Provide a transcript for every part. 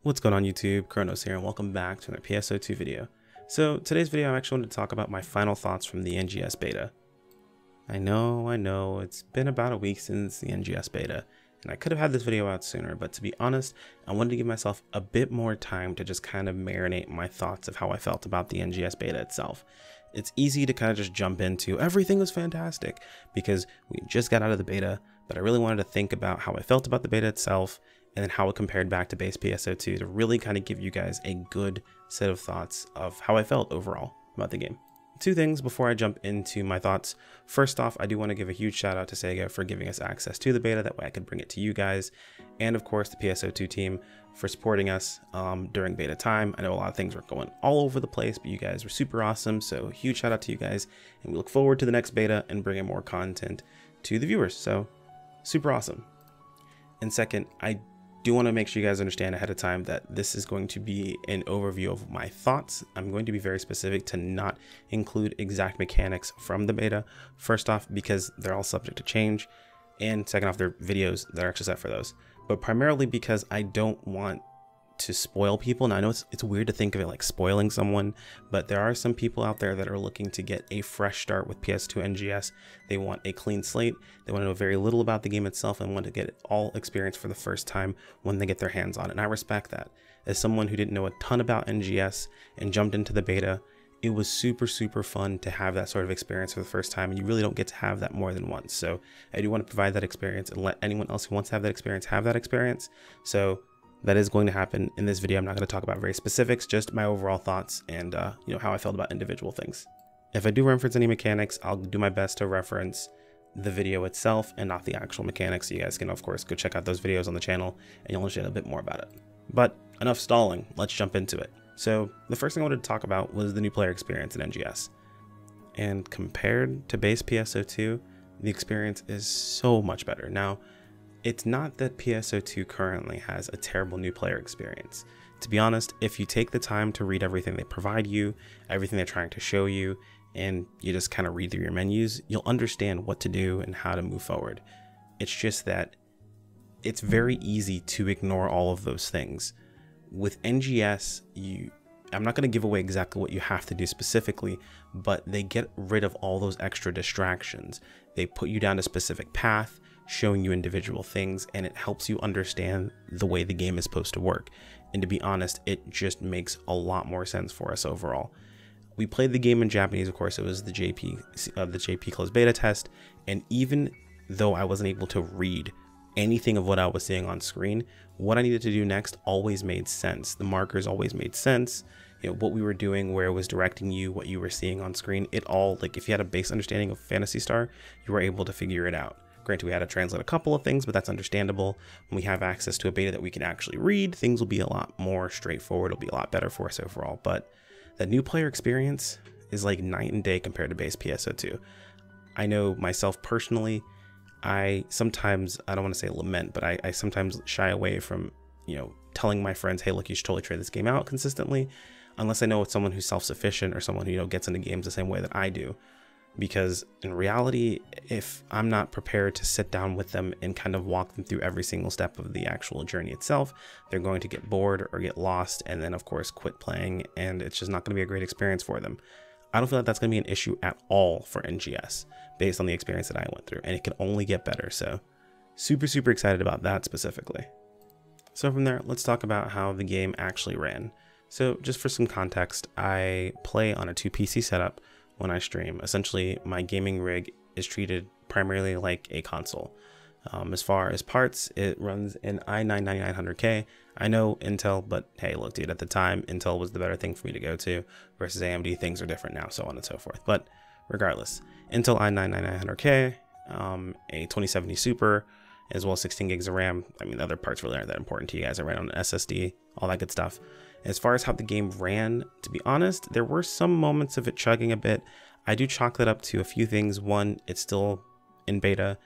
What's going on YouTube? Kronos here and welcome back to another PSO2 video. So today's video I actually wanted to talk about my final thoughts from the NGS beta. I know, it's been about a week since the NGS beta and I could have had this video out sooner, but to be honest, I wanted to give myself a bit more time to just kind of marinate my thoughts of how I felt about the NGS beta itself. It's easy to kind of just jump into everything was fantastic because we just got out of the beta, but I really wanted to think about how I felt about the beta itself and then how it compared back to base PSO2 to really kind of give you guys a good set of thoughts of how I felt overall about the game. Two things before I jump into my thoughts. First off, I do want to give a huge shout out to SEGA for giving us access to the beta, that way I could bring it to you guys. And of course the PSO2 team for supporting us during beta time. I know a lot of things were going all over the place, but you guys were super awesome. So huge shout out to you guys, and we look forward to the next beta and bringing more content to the viewers. So super awesome. And second, I do want to make sure you guys understand ahead of time that this is going to be an overview of my thoughts. I'm going to be very specific to not include exact mechanics from the beta. First off, because they're all subject to change, and second off, they're videos that are actually set for those. But primarily because I don't want to spoil people. And I know it's weird to think of it like spoiling someone, but there are some people out there that are looking to get a fresh start with PS2 NGS. They want a clean slate. They want to know very little about the game itself and want to get it all experience for the first time when they get their hands on it. And I respect that. As someone who didn't know a ton about NGS and jumped into the beta, it was super fun to have that sort of experience for the first time, and you really don't get to have that more than once. So I do want to provide that experience and let anyone else who wants to have that experience. So that is going to happen in this video. I'm not going to talk about very specifics, just my overall thoughts and how I felt about individual things. If I do reference any mechanics, I'll do my best to reference the video itself and not the actual mechanics. So you guys can of course go check out those videos on the channel and you'll understand a bit more about it. But enough stalling, let's jump into it. So the first thing I wanted to talk about was the new player experience in NGS. And compared to base PSO2, the experience is so much better. Now, it's not that PSO2 currently has a terrible new player experience. To be honest, if you take the time to read everything they provide you, everything they're trying to show you, and you just kind of read through your menus, you'll understand what to do and how to move forward. It's just that it's very easy to ignore all of those things. With NGS, I'm not going to give away exactly what you have to do specifically, but they get rid of all those extra distractions. They put you down a specific path, showing you individual things, and it helps you understand the way the game is supposed to work. And to be honest, it just makes a lot more sense for us overall. We played the game in Japanese, of course. It was the JP closed beta test, and even though I wasn't able to read anything of what I was seeing on screen, what I needed to do next always made sense. The markers always made sense. What we were doing, where it was directing you, what you were seeing on screen, it all, like if you had a base understanding of Phantasy Star, you were able to figure it out. Granted, we had to translate a couple of things, but that's understandable. When we have access to a beta that we can actually read, things will be a lot more straightforward. It'll be a lot better for us overall. But the new player experience is like night and day compared to base PSO2. I know myself personally, I sometimes, I don't want to say lament, but I sometimes shy away from, telling my friends, hey, look, you should totally try this game out consistently, unless I know it's someone who's self-sufficient or someone who, gets into games the same way that I do. Because in reality, if I'm not prepared to sit down with them and kind of walk them through every single step of the actual journey itself, they're going to get bored or get lost and then of course quit playing, and it's just not going to be a great experience for them. I don't feel like that's going to be an issue at all for NGS based on the experience that I went through, and it can only get better. So super excited about that specifically. So from there, let's talk about how the game actually ran. So just for some context, I play on a 2 PC setup. When I stream, essentially my gaming rig is treated primarily like a console. As far as parts, it runs an i9-9900K. I know Intel, but hey, look, dude, at the time, Intel was the better thing for me to go to versus AMD. Things are different now, so on and so forth. But regardless, Intel i9-9900K, a 2070 Super, as well as 16 gigs of RAM. I mean, the other parts really aren't that important to you guys. I ran on an SSD, all that good stuff. As far as how the game ran, to be honest, there were some moments of it chugging a bit. I do chalk that up to a few things. One, it's still in beta,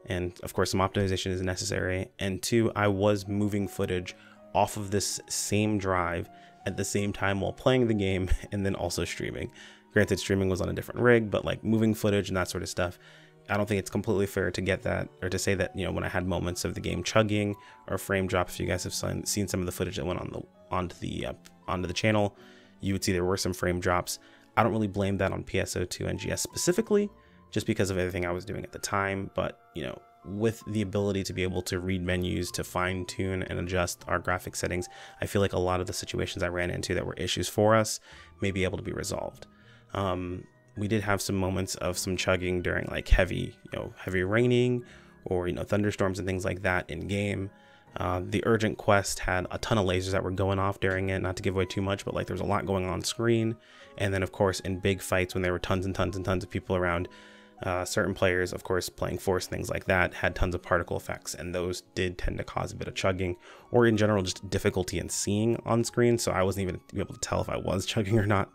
and of course some optimization is necessary. And two, I was moving footage off of this same drive at the same time while playing the game and then also streaming. Granted, streaming was on a different rig, but like moving footage and that sort of stuff I don't think it's completely fair to get that, or to say that, you know, when I had moments of the game chugging or frame drop, if you guys have seen some of the footage that went onto the channel, you would see there were some frame drops. I don't really blame that on PSO2 NGS specifically, just because of everything I was doing at the time. But, you know, with the ability to be able to read menus, to fine tune and adjust our graphic settings, I feel like a lot of the situations I ran into that were issues for us may be able to be resolved. We did have some moments of some chugging during like heavy raining, or, you know, thunderstorms and things like that in game. The urgent quest had a ton of lasers that were going off during it, not to give away too much, but like there's a lot going on screen. And then of course in big fights, when there were tons and tons and tons of people around, certain players, of course, playing force, things like that, had tons of particle effects, and those did tend to cause a bit of chugging, or in general just difficulty in seeing on screen. So I wasn't even able to tell if I was chugging or not.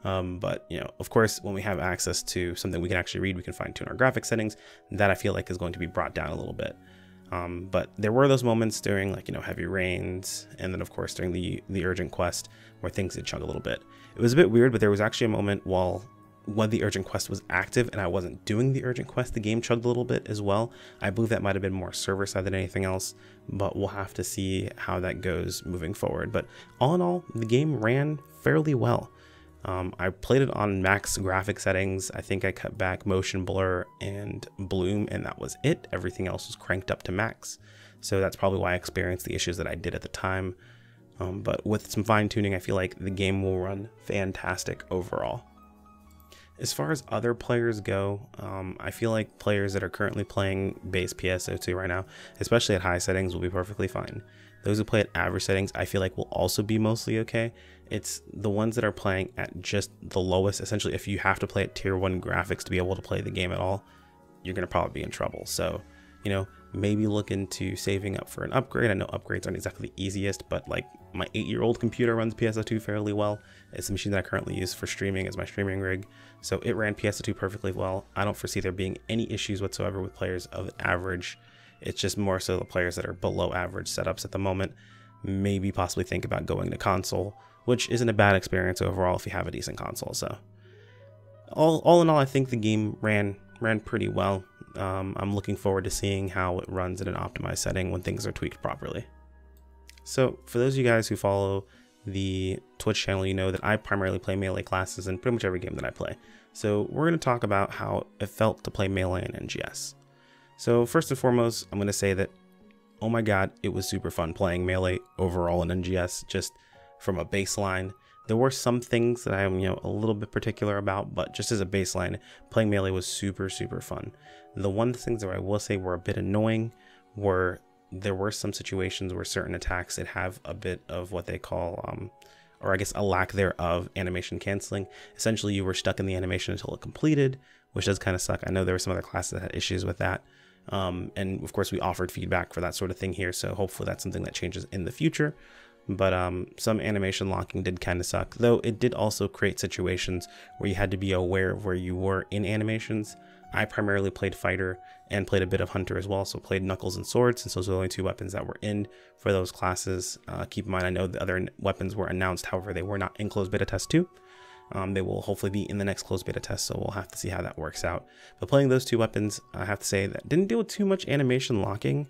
But, you know, of course, when we have access to something we can actually read, we can fine tune our graphic settings. That I feel like is going to be brought down a little bit. But there were those moments during, like, you know, heavy rains, and then of course during the urgent quest where things did chug a little bit. It was a bit weird, but there was actually a moment when the urgent quest was active and I wasn't doing the urgent quest, the game chugged a little bit as well. I believe that might have been more server side than anything else, but we'll have to see how that goes moving forward. But all in all, the game ran fairly well. I played it on max graphic settings. I think I cut back motion blur and bloom, and that was it. Everything else was cranked up to max. So that's probably why I experienced the issues that I did at the time. But with some fine tuning, I feel like the game will run fantastic overall. As far as other players go, I feel like players that are currently playing base PSO2 right now, especially at high settings, will be perfectly fine. Those who play at average settings, I feel like will also be mostly okay. It's the ones that are playing at just the lowest. Essentially, if you have to play at tier 1 graphics to be able to play the game at all, you're going to probably be in trouble. So, you know, maybe look into saving up for an upgrade. I know upgrades aren't exactly the easiest, but like my 8-year-old computer runs PSO2 fairly well. It's the machine that I currently use for streaming as my streaming rig. So it ran PSO2 perfectly well. I don't foresee there being any issues whatsoever with players of average. It's just more so the players that are below average setups at the moment. Maybe possibly think about going to console, which isn't a bad experience overall if you have a decent console. So all in all, I think the game ran pretty well. I'm looking forward to seeing how it runs in an optimized setting when things are tweaked properly. So for those of you guys who follow the Twitch channel, you know that I primarily play melee classes in pretty much every game that I play. So we're going to talk about how it felt to play melee in NGS. So first and foremost, I'm going to say that, oh my god, it was super fun playing melee overall in NGS, just from a baseline. There were some things that I'm, you know, a little bit particular about, but just as a baseline, playing melee was super fun. The one things that I will say were a bit annoying were there were some situations where certain attacks that have a bit of what they call, or I guess a lack thereof, animation canceling. Essentially, you were stuck in the animation until it completed, which does kind of suck. I know there were some other classes that had issues with that. And of course we offered feedback for that sort of thing here, so hopefully that's something that changes in the future. But some animation locking did kind of suck, though it did also create situations where you had to be aware of where you were in animations. I primarily played fighter and played a bit of hunter as well, so played knuckles and swords, since those are the only 2 weapons that were in for those classes. Keep in mind, I know the other weapons were announced, however they were not in closed beta test 2. They will hopefully be in the next closed beta test, so we'll have to see how that works out. But playing those 2 weapons, I have to say that didn't deal with too much animation locking.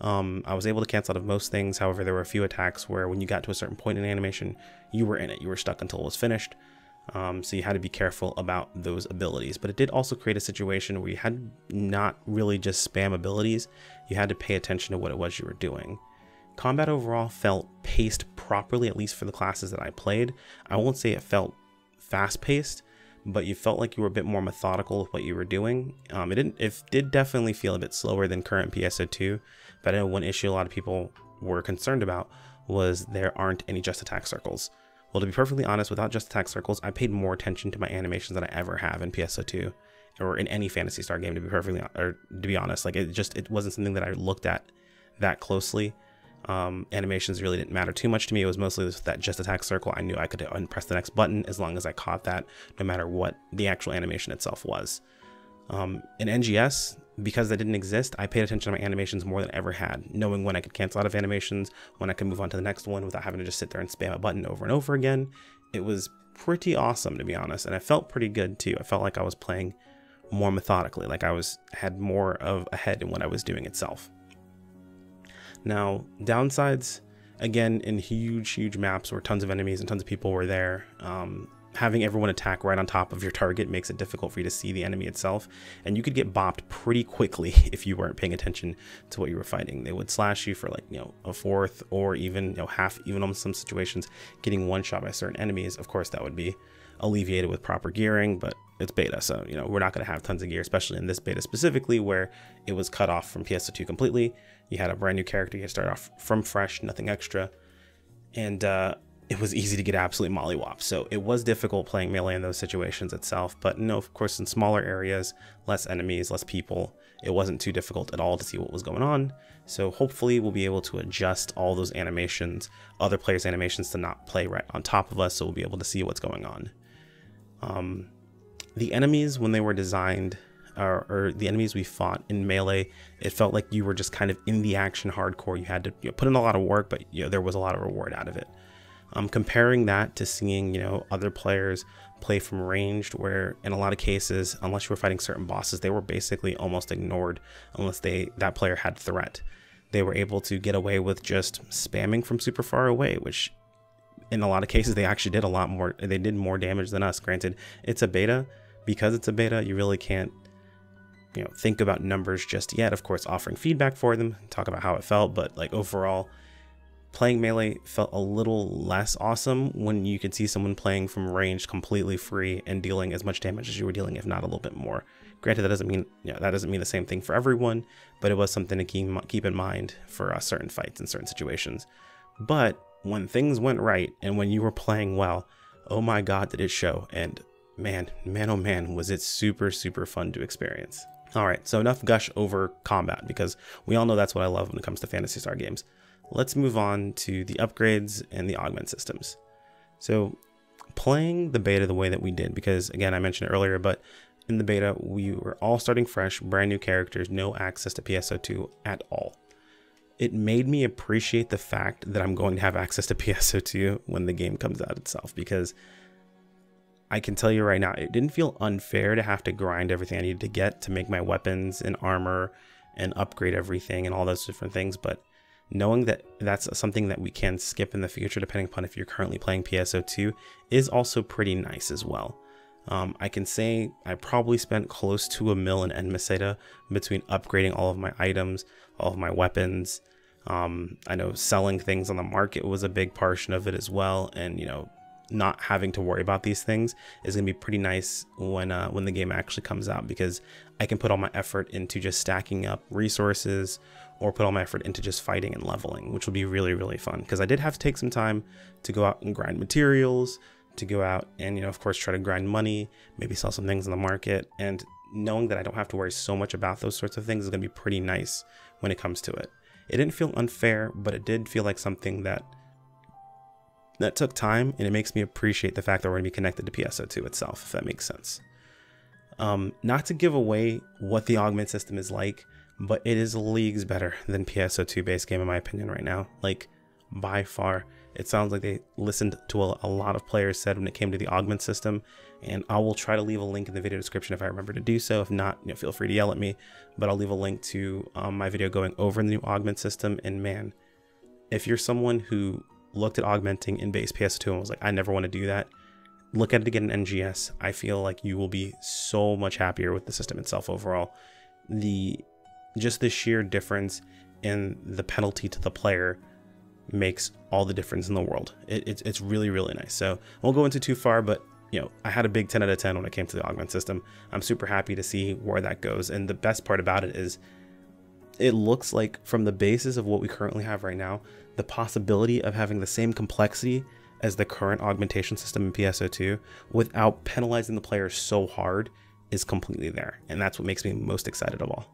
I was able to cancel out of most things. However, there were a few attacks where when you got to a certain point in animation, you were in it. You were stuck until it was finished. So you had to be careful about those abilities. But it did also create a situation where you had not really just spam abilities. You had to pay attention to what it was you were doing. Combat overall felt paced properly, at least for the classes that I played. I won't say it felt fast-paced, but you felt like you were a bit more methodical with what you were doing. It did definitely feel a bit slower than current PSO2, but I know one issue a lot of people were concerned about was there aren't any just attack circles. Well, to be perfectly honest, without just attack circles, I paid more attention to my animations than I ever have in PSO2 or in any Phantasy Star game, to be honest. Like it wasn't something that I looked at that closely. Animations really didn't matter too much to me. It was mostly that just attack circle. I knew I could press the next button as long as I caught that, no matter what the actual animation itself was. In NGS, because that didn't exist, I paid attention to my animations more than I ever had, knowing when I could cancel out of animations, when I could move on to the next one without having to just sit there and spam a button over and over again. It was pretty awesome, to be honest, and I felt pretty good too. I felt like I was playing more methodically, like I had more of a head in what I was doing itself. Now, downsides, again, in huge maps where tons of enemies and tons of people were there, having everyone attack right on top of your target makes it difficult for you to see the enemy itself, and you could get bopped pretty quickly if you weren't paying attention to what you were fighting. They would slash you for like, you know, a fourth or even, you know, half, even on some situations, getting one shot by certain enemies. Of course, that would be alleviated with proper gearing, but it's beta, so, you know, we're not going to have tons of gear, especially in this beta specifically, where it was cut off from PSO2 completely. You had a brand new character, you had to start off from fresh, nothing extra, and it was easy to get absolutely mollywopped. So it was difficult playing melee in those situations itself, but no, of course, in smaller areas, less enemies, less people, it wasn't too difficult at all to see what was going on. So hopefully we'll be able to adjust all those animations, other players' animations, to not play right on top of us, so we'll be able to see what's going on. The enemies, when they were designed, or the enemies we fought in melee, it felt like you were just kind of in the action hardcore. You had to, you know, put in a lot of work, but, you know, there was a lot of reward out of it. Comparing that to seeing, you know, other players play from ranged, where in a lot of cases, unless you were fighting certain bosses, they were basically almost ignored unless that player had threat. They were able to get away with just spamming from super far away, which in a lot of cases they actually did a lot more. They did more damage than us. Granted, it's a beta. Because it's a beta, you really can't, you know, think about numbers just yet. Of course, offering feedback for them, talk about how it felt, but like overall, playing melee felt a little less awesome when you could see someone playing from range completely free and dealing as much damage as you were dealing, if not a little bit more. Granted, that doesn't mean, you know, that doesn't mean the same thing for everyone, but it was something to keep in mind for certain fights and certain situations. But when things went right and when you were playing well, oh my God, did it show. And man, oh man, was it super fun to experience. All right, so enough gush over combat, because we all know that's what I love when it comes to Phantasy Star games. Let's move on to the upgrades and the augment systems. So playing the beta the way that we did, because again, I mentioned it earlier, but in the beta, we were all starting fresh, brand new characters, no access to PSO2 at all. It made me appreciate the fact that I'm going to have access to PSO2 when the game comes out itself, because I can tell you right now, it didn't feel unfair to have to grind everything I needed to get to make my weapons and armor and upgrade everything and all those different things. But knowing that that's something that we can skip in the future, depending upon if you're currently playing PSO2, is also pretty nice as well. I can say I probably spent close to $1 million in Meseta between upgrading all of my items, all of my weapons. I know selling things on the market was a big portion of it as well. And, you know, not having to worry about these things is going to be pretty nice when the game actually comes out, because I can put all my effort into just stacking up resources, or put all my effort into just fighting and leveling, which will be really fun, because I did have to take some time to go out and grind materials, to go out and, you know, of course, try to grind money, maybe sell some things in the market. And knowing that I don't have to worry so much about those sorts of things is going to be pretty nice when it comes to it. It didn't feel unfair, but it did feel like something that took time, and it makes me appreciate the fact that we're going to be connected to PSO2 itself, if that makes sense. Not to give away what the augment system is like, but it is leagues better than PSO2 base game in my opinion right now, like by far. It sounds like they listened to a lot of players said when it came to the augment system, and I will try to leave a link in the video description if I remember to do so. If not, you know, feel free to yell at me, but I'll leave a link to my video going over the new augment system. And man, if you're someone who looked at augmenting in base PS2 and was like, I never want to do that, look at it again in NGS. I feel like you will be so much happier with the system itself overall. Just the sheer difference in the penalty to the player makes all the difference in the world. It's really nice. So I won't go into too far, but you know, I had a big 10 out of 10 when it came to the augment system. I'm super happy to see where that goes. And the best part about it is it looks like, from the basis of what we currently have right now, the possibility of having the same complexity as the current augmentation system in PSO2 without penalizing the player so hard is completely there. And that's what makes me most excited of all.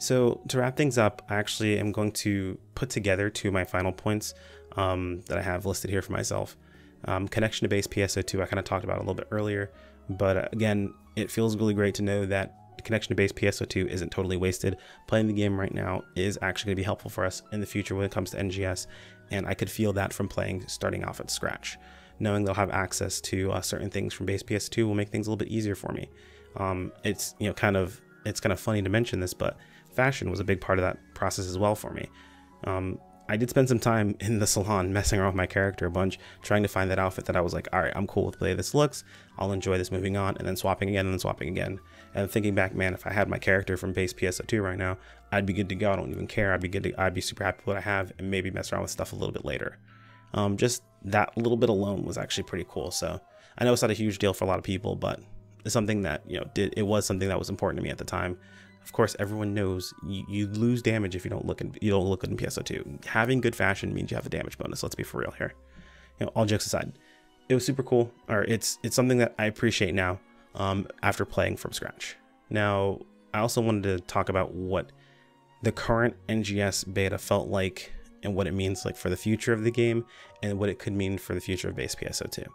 So to wrap things up, I actually am going to put together two of my final points that I have listed here for myself. Connection to base PSO2, I kind of talked about a little bit earlier, but again, it feels really great to know that the connection to base PSO2 isn't totally wasted. Playing the game right now is actually going to be helpful for us in the future when it comes to NGS, and I could feel that from starting off at scratch. Knowing they'll have access to certain things from base PS2 will make things a little bit easier for me. It's, you know, it's kind of funny to mention this, but fashion was a big part of that process as well for me. I did spend some time in the salon messing around with my character a bunch, trying to find that outfit that I was like, all right, I'm cool with the way this looks. I'll enjoy this moving on, and then swapping again and then swapping again. And thinking back, man, if I had my character from base PSO2 right now, I'd be good to go. I don't even care. I'd be super happy with what I have, and maybe mess around with stuff a little bit later. Just that little bit alone was actually pretty cool. So I know it's not a huge deal for a lot of people, but it's something that, you know, it was something that was important to me at the time. Of course, everyone knows you lose damage if you don't look good in PSO2. Having good fashion means you have a damage bonus. Let's be for real here. You know, all jokes aside, it was super cool. Or it's something that I appreciate now after playing from scratch. Now, I also wanted to talk about what the current NGS beta felt like and what it means like for the future of the game and what it could mean for the future of base PSO2.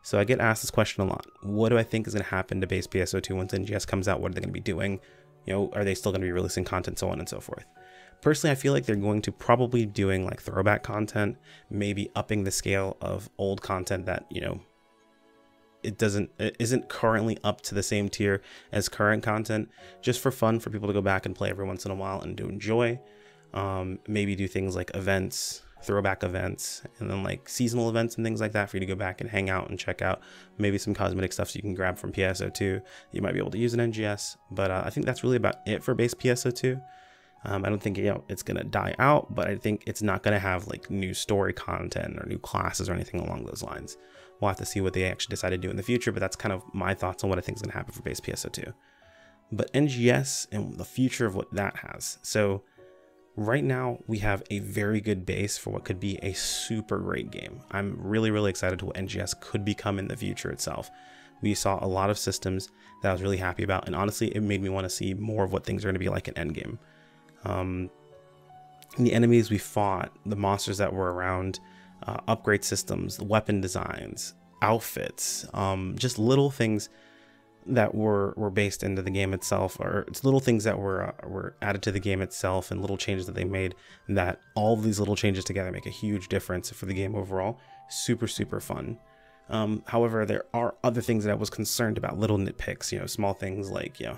So I get asked this question a lot. What do I think is going to happen to base PSO2 once NGS comes out? What are they going to be doing? You know, are they still going to be releasing content, so on and so forth? Personally, I feel like they're going to probably be doing like throwback content, maybe upping the scale of old content that, you know, it isn't currently up to the same tier as current content, just for fun, for people to go back and play every once in a while and to enjoy. Maybe do things like events, throwback events, and then like seasonal events and things like that for you to go back and hang out and check out. Maybe some cosmetic stuff so you can grab from PSO2 you might be able to use in NGS. But I think that's really about it for base PSO2. I don't think, you know, it's gonna die out, but I think it's not gonna have like new story content or new classes or anything along those lines. We'll have to see what they actually decide to do in the future, but that's kind of my thoughts on what I think is gonna happen for base PSO2. But NGS and the future of what that has. So right now, we have a very good base for what could be a super great game. I'm really, really excited to what NGS could become in the future itself. We saw a lot of systems that I was really happy about, and honestly, it made me want to see more of what things are going to be like in Endgame. The enemies we fought, the monsters that were around, upgrade systems, the weapon designs, outfits, just little things that were based into the game itself, or it's little things that were added to the game itself and little changes that they made, that all of these little changes together make a huge difference for the game overall. Super, super fun. However, there are other things that I was concerned about, little nitpicks, you know, small things like, you know,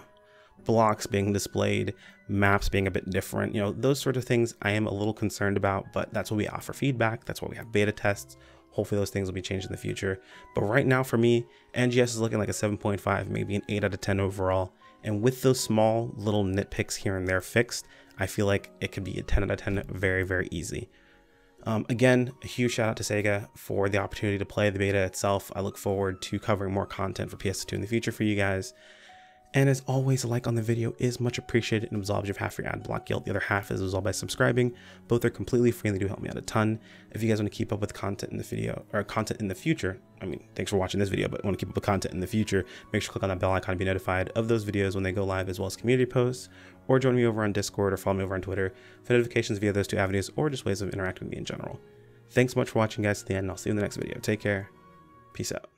blocks being displayed, maps being a bit different, you know, those sort of things I am a little concerned about, but that's what we offer feedback. That's why we have beta tests. Hopefully those things will be changed in the future. But right now for me, NGS is looking like a 7.5, maybe an 8 out of 10 overall. And with those small little nitpicks here and there fixed, I feel like it could be a 10 out of 10 very, very easy. Again, a huge shout out to SEGA for the opportunity to play the beta itself. I look forward to covering more content for PS2 in the future for you guys. And as always, a like on the video is much appreciated and absolves you of half your ad block guilt. The other half is resolved by subscribing. Both are completely free and they do help me out a ton. If you guys want to keep up with content in the video or content in the future, I mean, thanks for watching this video, but want to keep up with content in the future, make sure to click on that bell icon to be notified of those videos when they go live, as well as community posts, or join me over on Discord or follow me over on Twitter for notifications via those two avenues, or just ways of interacting with me in general. Thanks so much for watching, guys, to the end, and I'll see you in the next video. Take care. Peace out.